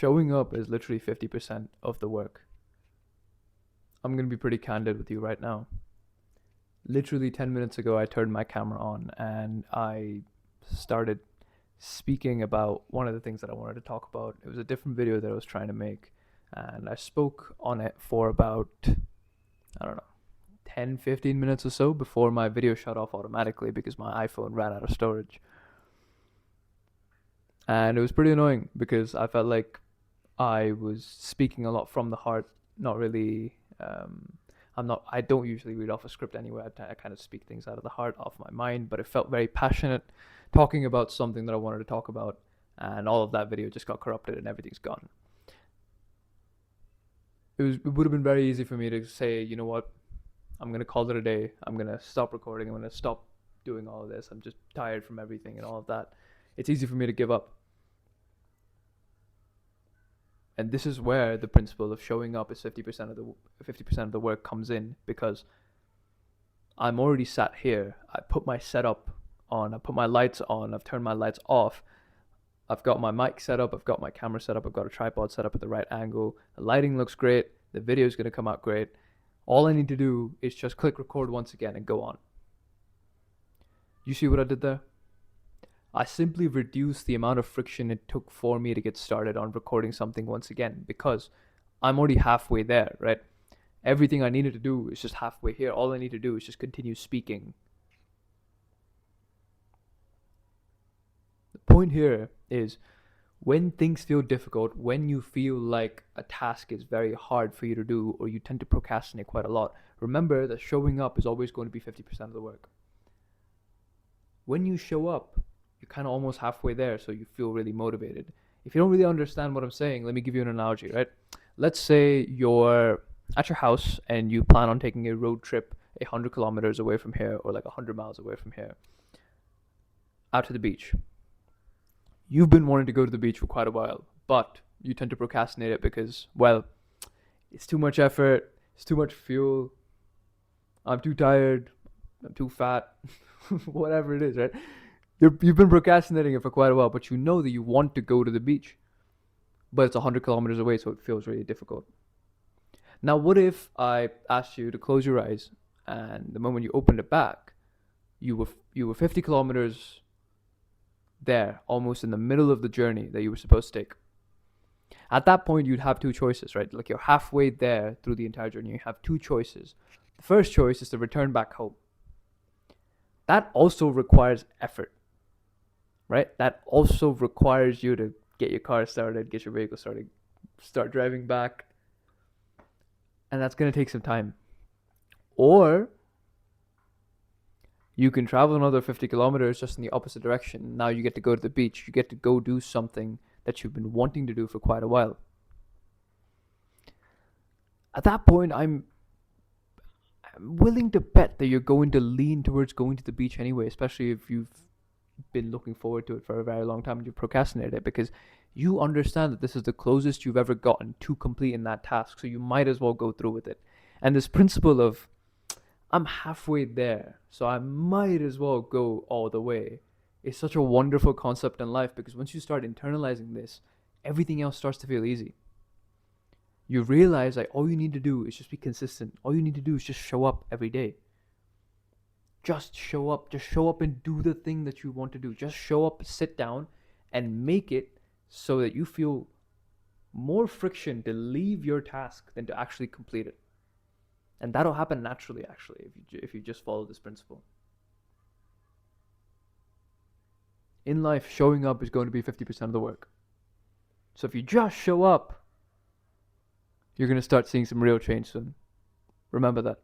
showing up is literally 50% of the work. I'm going to be pretty candid with you right now. Literally 10 minutes ago, I turned my camera on and I started speaking about one of the things that I wanted to talk about. It was a different video that I was trying to make, and I spoke on it for about, I don't know, 10-15 minutes or so before my video shut off automatically because my iPhone ran out of storage. And it was pretty annoying because I felt like I was speaking a lot from the heart, not really. I don't usually read off a script anyway. I kind of speak things out of the heart, off my mind, but it felt very passionate talking about something that I wanted to talk about, and all of that video just got corrupted and everything's gone. It would have been very easy for me to say, you know what, I'm gonna call it a day. I'm gonna stop recording. I'm gonna stop doing all of this. I'm just tired from everything and all of that. It's easy for me to give up. And this is where the principle of showing up is 50% of the work comes in, because I'm already sat here. I put my setup on. I put my lights on. I've turned my lights off. I've got my mic set up. I've got my camera set up. I've got a tripod set up at the right angle. The lighting looks great. The video is going to come out great. All I need to do is just click record once again and go on. You see what I did there? I simply reduced the amount of friction it took for me to get started on recording something once again, because I'm already halfway there, right? Everything I needed to do is just halfway here. All I need to do is just continue speaking. The point here is, when things feel difficult, when you feel like a task is very hard for you to do, or you tend to procrastinate quite a lot, remember that showing up is always going to be 50% of the work. When you show up, you're kind of almost halfway there, so you feel really motivated. If you don't really understand what I'm saying, let me give you an analogy, right? Let's say you're at your house and you plan on taking a road trip 100 kilometers away from here, or like 100 miles away from here, out to the beach. You've been wanting to go to the beach for quite a while, but you tend to procrastinate it because, well, it's too much effort, it's too much fuel, I'm too tired, I'm too fat, whatever it is, right? You've been procrastinating it for quite a while, but you know that you want to go to the beach, but it's 100 kilometers away, so it feels really difficult. Now, what if I asked you to close your eyes, and the moment you opened it back, you were 50 kilometers there, almost in the middle of the journey that you were supposed to take. At that point, you'd have two choices, right? Like, you're halfway there through the entire journey. You have two choices. The first choice is to return back home. That also requires effort, right? That also requires you to get your car started, get your vehicle started, start driving back. And that's going to take some time. Or you can travel another 50 kilometers just in the opposite direction. Now you get to go to the beach. You get to go do something that you've been wanting to do for quite a while. At that point, I'm willing to bet that you're going to lean towards going to the beach anyway, especially if you've been looking forward to it for a very long time and you've procrastinated it, because you understand that this is the closest you've ever gotten to completing that task, so you might as well go through with it. And this principle of, I'm halfway there, so I might as well go all the way, is such a wonderful concept in life, because once you start internalizing this, everything else starts to feel easy. You realize that all you need to do is just be consistent. All you need to do is just show up every day. Just show up. Just show up and do the thing that you want to do. Just show up, sit down, and make it so that you feel more friction to leave your task than to actually complete it. And that'll happen naturally, actually, if you just follow this principle. In life, showing up is going to be 50% of the work. So if you just show up, you're going to start seeing some real change soon. Remember that.